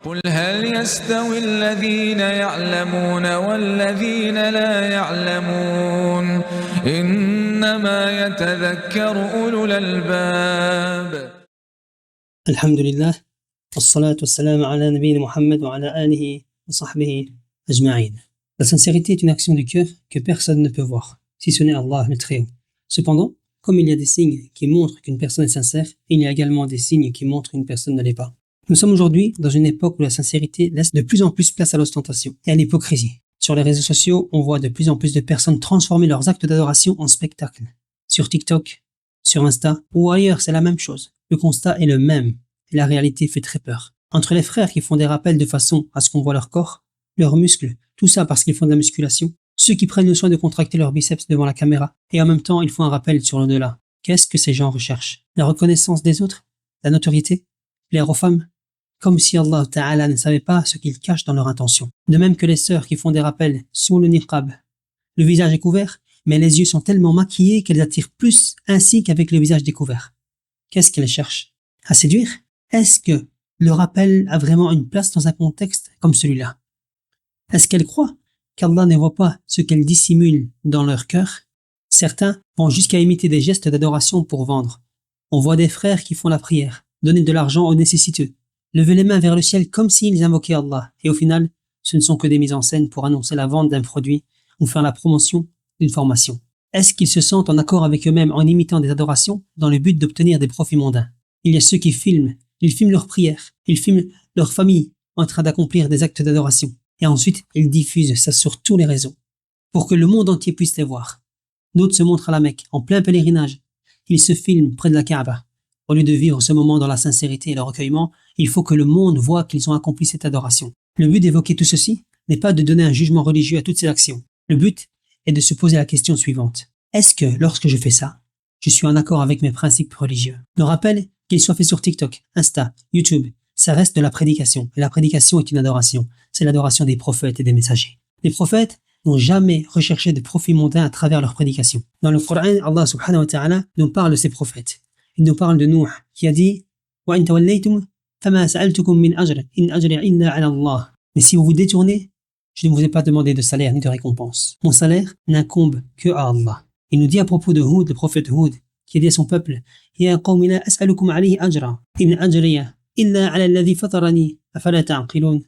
قل هل يستوي الذين يعلمون والذين لا يعلمون إنما يتذكر أولو الألباب. الحمد لله والصلاة والسلام على نبينا Muhammad wa ala alihi wa sahbihi ajma'in. La sincérité est une action du cœur que personne ne peut voir, si ce n'est Allah le Très-Haut. Cependant, comme il y a des signes qui montrent qu'une personne est sincère, il y a également des signes qui montrent qu'une personne ne l'est pas. Nous sommes aujourd'hui dans une époque où la sincérité laisse de plus en plus place à l'ostentation et à l'hypocrisie. Sur les réseaux sociaux, on voit de plus en plus de personnes transformer leurs actes d'adoration en spectacle. Sur TikTok, sur Insta ou ailleurs, c'est la même chose. Le constat est le même et la réalité fait très peur. Entre les frères qui font des rappels de façon à ce qu'on voit leur corps, leurs muscles, tout ça parce qu'ils font de la musculation, ceux qui prennent le soin de contracter leurs biceps devant la caméra et en même temps ils font un rappel sur l'au-delà. Qu'est-ce que ces gens recherchent? La reconnaissance des autres? La notoriété? Plaire aux femmes? Comme si Allah Ta'ala ne savait pas ce qu'ils cachent dans leur intention. De même que les sœurs qui font des rappels sous le niqab. Le visage est couvert, mais les yeux sont tellement maquillés qu'elles attirent plus ainsi qu'avec le visage découvert. Qu'est-ce qu'elles cherchent? À séduire? Est-ce que le rappel a vraiment une place dans un contexte comme celui-là? Est-ce qu'elles croient qu'Allah ne voit pas ce qu'elles dissimulent dans leur cœur? Certains vont jusqu'à imiter des gestes d'adoration pour vendre. On voit des frères qui font la prière, donner de l'argent aux nécessiteux, lever les mains vers le ciel comme s'ils invoquaient Allah. Et au final, ce ne sont que des mises en scène pour annoncer la vente d'un produit ou faire la promotion d'une formation. Est-ce qu'ils se sentent en accord avec eux-mêmes en imitant des adorations dans le but d'obtenir des profits mondains? Il y a ceux qui filment, ils filment leurs prières, ils filment leur famille en train d'accomplir des actes d'adoration. Et ensuite, ils diffusent ça sur tous les réseaux pour que le monde entier puisse les voir. D'autres se montrent à la Mecque, en plein pèlerinage. Ils se filment près de la Kaaba. Au lieu de vivre ce moment dans la sincérité et le recueillement, il faut que le monde voit qu'ils ont accompli cette adoration. Le but d'évoquer tout ceci n'est pas de donner un jugement religieux à toutes ces actions. Le but est de se poser la question suivante. Est-ce que, lorsque je fais ça, je suis en accord avec mes principes religieux? Le rappel, qu'il soit fait sur TikTok, Insta, YouTube, ça reste de la prédication. Et la prédication est une adoration. C'est l'adoration des prophètes et des messagers. Les prophètes n'ont jamais recherché de profit mondain à travers leur prédication. Dans le Coran, Allah subhanahu wa ta'ala nous parle de ces prophètes. Il nous parle de Nuh, qui a dit وَإِن تَوَلَّيْتُمْ فَمَا سَأَلْتُكُم مِّنْ أَجْرٍ إِنْ أَجْرِيَ إِلَّا عَلَى اللَّهِ. Mais si vous vous détournez, je ne vous ai pas demandé de salaire ni de récompense. Mon salaire n'incombe que à Allah. Il nous dit à propos de Hud, le prophète Hud, qui a dit à son peuple يَا قَوْمِ لَا أَسْأَلُكُمْ عَلَيْهِ أَجْرًا إِنْ أَجْرِيَ إِلَّا عَلَى الَّذِي فَطَرَنِي أَفَلَا تَعْقِلُونَ.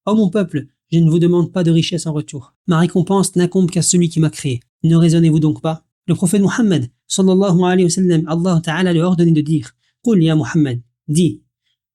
Ô mon peuple, je ne vous demande pas de richesse en retour. Ma récompense n'incombe qu'à celui qui m'a créé. Ne raisonnez-vous donc pas? Le prophète Muhammad, sallallahu alayhi wa sallam, Allah Ta'ala lui a ordonné de dire قُلْ يَا Muhammad, dis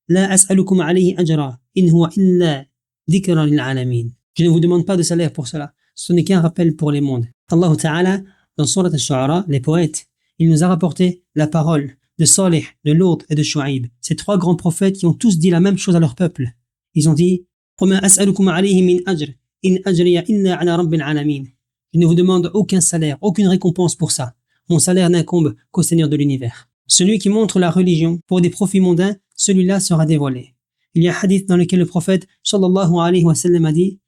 لَا أَسْأَلُكُمْ عَلَيْهِ أَجْرًا إِنْ هُوَ إِلَّا ذِكْرًا لِلْعَالَمِينَ. Je ne vous demande pas de salaire pour cela. Ce n'est qu'un rappel pour les mondes. Allah Ta'ala, dans Surat al-Shu'ara, les poètes, il nous a rapporté la parole de Salih, de Lut et de Shu'aib. Ces trois grands prophètes qui ont tous dit la même chose à leur peuple. Ils ont dit وَمَا أَسْأَلُكُمْ عَلَيْهِ مِنْ أَجْرٍ إِنْ أَجْرِيَ إِلَّا عَلَى رَبِّ الْعَالَمِينَ. Je ne vous demande aucun salaire, aucune récompense pour ça. Mon salaire n'incombe qu'au Seigneur de l'univers. Celui qui montre la religion pour des profits mondains, celui-là sera dévoilé. Il y a un hadith dans lequel le prophète sallallahu alayhi wa sallam a dit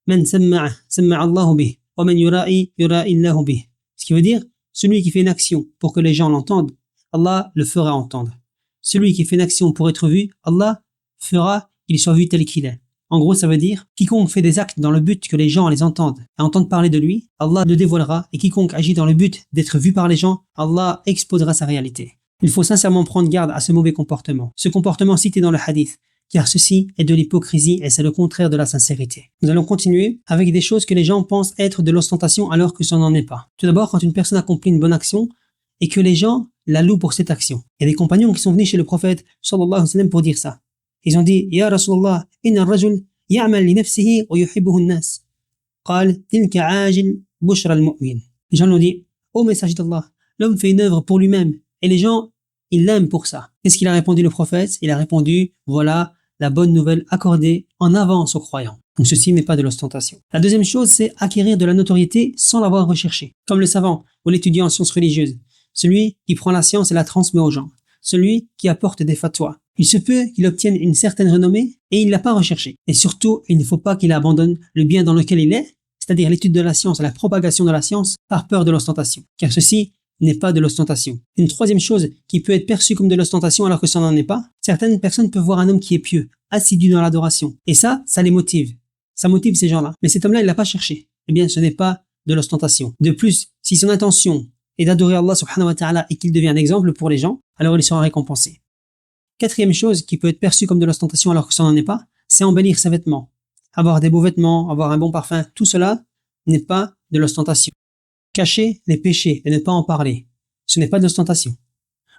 Man samma'a samma'a Allahu bih wa man yura'i yura'i Allahu bih. Ce qui veut dire celui qui fait une action pour que les gens l'entendent, Allah le fera entendre. Celui qui fait une action pour être vu, Allah fera qu'il soit vu tel qu'il est. En gros, ça veut dire, quiconque fait des actes dans le but que les gens les entendent et entendent parler de lui, Allah le dévoilera, et quiconque agit dans le but d'être vu par les gens, Allah exposera sa réalité. Il faut sincèrement prendre garde à ce mauvais comportement. Ce comportement cité dans le hadith, car ceci est de l'hypocrisie et c'est le contraire de la sincérité. Nous allons continuer avec des choses que les gens pensent être de l'ostentation alors que ça n'en est pas. Tout d'abord, quand une personne accomplit une bonne action et que les gens la louent pour cette action. Il y a des compagnons qui sont venus chez le prophète sallallahu alayhi wa sallam pour dire ça. Ils ont dit Ya Rasulallah, inna ar-rajul ya'mal li nafsihi wa yuhibbuhu an-nas. Qal tilka 'ajil bushra al-mu'min. Les gens l'ont dit Ô messager d'Allah, l'homme fait une œuvre pour lui-même et les gens, ils l'aiment pour ça. Qu'est-ce qu'il a répondu le prophète? Il a répondu voilà la bonne nouvelle accordée en avance aux croyants. Donc ceci n'est pas de l'ostentation. La deuxième chose, c'est acquérir de la notoriété sans l'avoir recherchée. Comme le savant ou l'étudiant en sciences religieuses. Celui qui prend la science et la transmet aux gens. Celui qui apporte des fatwas. Il se peut qu'il obtienne une certaine renommée et il ne l'a pas recherchée. Et surtout, il ne faut pas qu'il abandonne le bien dans lequel il est, c'est-à-dire l'étude de la science et la propagation de la science, par peur de l'ostentation. Car ceci n'est pas de l'ostentation. Une troisième chose qui peut être perçue comme de l'ostentation alors que ça n'en est pas, certaines personnes peuvent voir un homme qui est pieux, assidu dans l'adoration. Et ça les motive. Ça motive ces gens-là. Mais cet homme-là, il l'a pas cherché. Eh bien, ce n'est pas de l'ostentation. De plus, si son intention est d'adorer Allah subhanahu wa ta'ala et qu'il devient un exemple pour les gens, alors il sera récompensé. Quatrième chose qui peut être perçue comme de l'ostentation alors que ça n'en est pas, c'est embellir ses vêtements. Avoir des beaux vêtements, avoir un bon parfum, tout cela n'est pas de l'ostentation. Cacher les péchés et ne pas en parler, ce n'est pas de l'ostentation.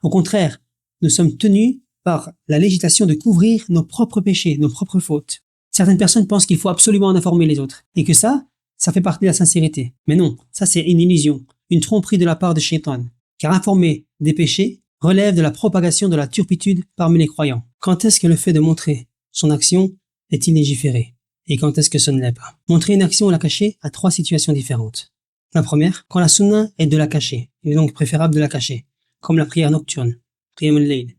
Au contraire, nous sommes tenus par la législation de couvrir nos propres péchés, nos propres fautes. Certaines personnes pensent qu'il faut absolument en informer les autres et que ça fait partie de la sincérité. Mais non, ça c'est une illusion, une tromperie de la part de Shaitan. Car informer des péchés relève de la propagation de la turpitude parmi les croyants. Quand est-ce que le fait de montrer son action est-il légiféré? Et quand est-ce que ce ne l'est pas? Montrer une action ou la cacher a 3 situations différentes. La première, quand la sunna est de la cacher, il est donc préférable de la cacher, comme la prière nocturne, Qiyam al-Layl.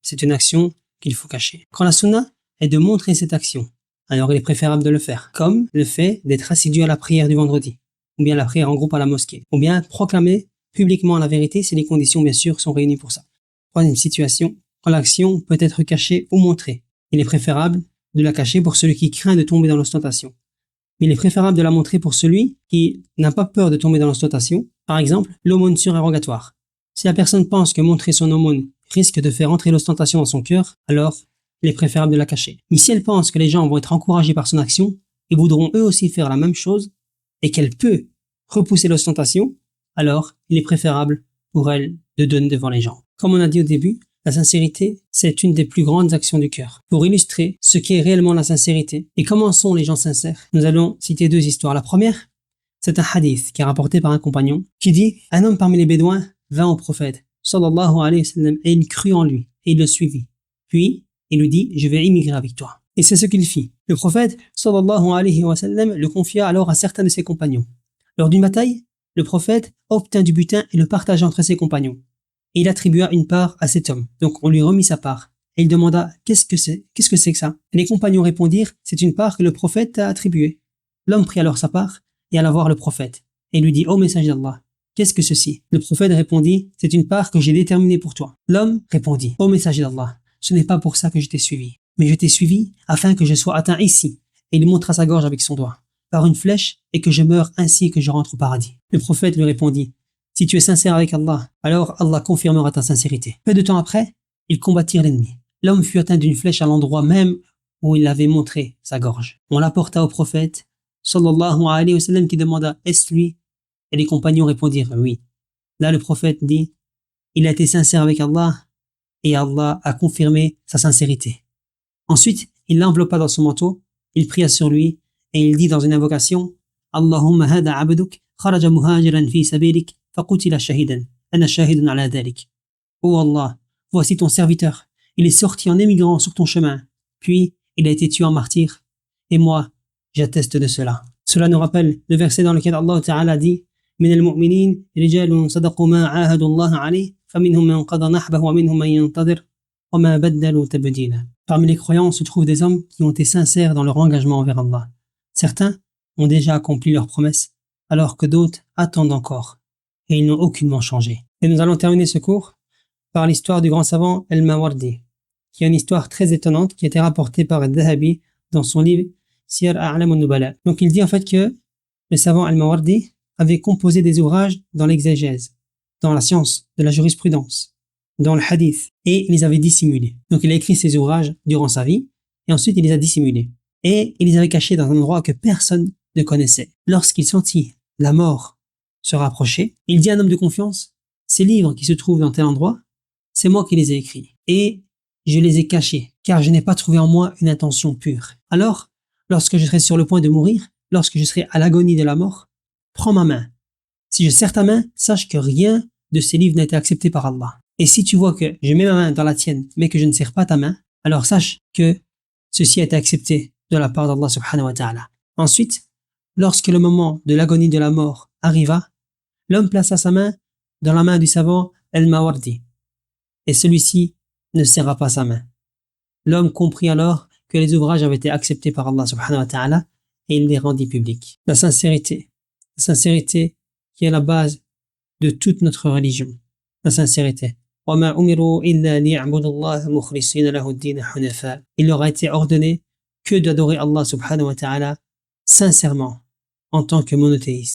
C'est une action qu'il faut cacher. Quand la sunna est de montrer cette action, alors il est préférable de le faire, comme le fait d'être assidu à la prière du vendredi, ou bien la prière en groupe à la mosquée, ou bien proclamer publiquement la vérité si les conditions bien sûr sont réunies pour ça. Troisième situation, quand l'action peut être cachée ou montrée, il est préférable de la cacher pour celui qui craint de tomber dans l'ostentation. Mais il est préférable de la montrer pour celui qui n'a pas peur de tomber dans l'ostentation. Par exemple, l'aumône surérogatoire. Si la personne pense que montrer son aumône risque de faire entrer l'ostentation dans son cœur, alors il est préférable de la cacher. Mais si elle pense que les gens vont être encouragés par son action et voudront eux aussi faire la même chose et qu'elle peut repousser l'ostentation, alors il est préférable pour elle de donner devant les gens. Comme on a dit au début, la sincérité, c'est une des plus grandes actions du cœur. Pour illustrer ce qu'est réellement la sincérité et comment sont les gens sincères, nous allons citer 2 histoires. La première, c'est un hadith qui est rapporté par un compagnon qui dit « Un homme parmi les Bédouins vint au prophète, sallallahu alayhi wa sallam, et il crut en lui, et il le suivit. Puis, il lui dit « Je vais immigrer avec toi. » Et c'est ce qu'il fit. Le prophète, sallallahu alayhi wa sallam, le confia alors à certains de ses compagnons. Lors d'une bataille, le prophète obtint du butin et le partagea entre ses compagnons. Et il attribua une part à cet homme. Donc on lui remit sa part. Et il demanda « Qu'est-ce que c'est que ça ?» Et les compagnons répondirent « C'est une part que le prophète t'a attribuée. » L'homme prit alors sa part et alla voir le prophète. Et lui dit « Ô messager d'Allah, qu'est-ce que ceci ?» Le prophète répondit « C'est une part que j'ai déterminée pour toi. » L'homme répondit « Ô messager d'Allah, ce n'est pas pour ça que je t'ai suivi. Mais je t'ai suivi afin que je sois atteint ici. » Et il montra sa gorge avec son doigt par une flèche et que je meure ainsi que je rentre au paradis. Le prophète lui répondit « Si tu es sincère avec Allah, alors Allah confirmera ta sincérité. » Peu de temps après, ils combattirent l'ennemi. L'homme fut atteint d'une flèche à l'endroit même où il avait montré sa gorge. On l'apporta au prophète, sallallahu alayhi wa sallam, qui demanda « Est-ce lui ?» Et les compagnons répondirent « Oui. » Là, le prophète dit « Il a été sincère avec Allah et Allah a confirmé sa sincérité. » Ensuite, il l'enveloppa dans son manteau, il pria sur lui et il dit dans une invocation « Allahumma hada abduk kharaja muhajiran fi sabilik faqutila shahidan, ana shahidun ala dhalik. » Oh Allah, voici ton serviteur, il est sorti en émigrant sur ton chemin, puis il a été tué en martyr, et moi, j'atteste de cela. Cela nous rappelle le verset dans lequel Allah Ta'ala dit « Min al-mu'minin rijalun sadaqu ma ahadu Allah alayh, faminhum man qada nahbahu wa minhum man yantadir, wa ma baddalu tabdila. » Parmi les croyants se trouvent des hommes qui ont été sincères dans leur engagement envers Allah. Certains ont déjà accompli leurs promesses, alors que d'autres attendent encore, et ils n'ont aucunement changé. Et nous allons terminer ce cours par l'histoire du grand savant Al-Mawardi, qui est une histoire très étonnante qui a été rapportée par Al-Dhahabi dans son livre Siyar A'lam al-Nubala. Donc il dit en fait que le savant Al-Mawardi avait composé des ouvrages dans l'exégèse, dans la science de la jurisprudence, dans le hadith, et il les avait dissimulés. Donc il a écrit ces ouvrages durant sa vie, et ensuite il les a dissimulés. Et il les avait cachés dans un endroit que personne ne connaissait. Lorsqu'il sentit la mort se rapprocher, il dit à un homme de confiance, ces livres qui se trouvent dans tel endroit, c'est moi qui les ai écrits. Et je les ai cachés, car je n'ai pas trouvé en moi une intention pure. Alors, lorsque je serai sur le point de mourir, lorsque je serai à l'agonie de la mort, prends ma main. Si je serre ta main, sache que rien de ces livres n'a été accepté par Allah. Et si tu vois que je mets ma main dans la tienne, mais que je ne serre pas ta main, alors sache que ceci a été accepté de la part d'Allah subhanahu wa ta'ala. Ensuite, lorsque le moment de l'agonie de la mort arriva, l'homme plaça sa main dans la main du savant Al-Mawardi, et celui-ci ne serra pas sa main. L'homme comprit alors que les ouvrages avaient été acceptés par Allah subhanahu wa ta'ala et il les rendit publics. La sincérité qui est la base de toute notre religion, la sincérité. وَمَا أُمِرُوا إِلَّا لِيَعْبُدُوا اللَّهَ مُخْلِصِينَ لَهُ الدِّينَ حُنَفَاءَ. Il leur a été ordonné que d'adorer Allah subhanahu wa ta'ala sincèrement en tant que monothéiste.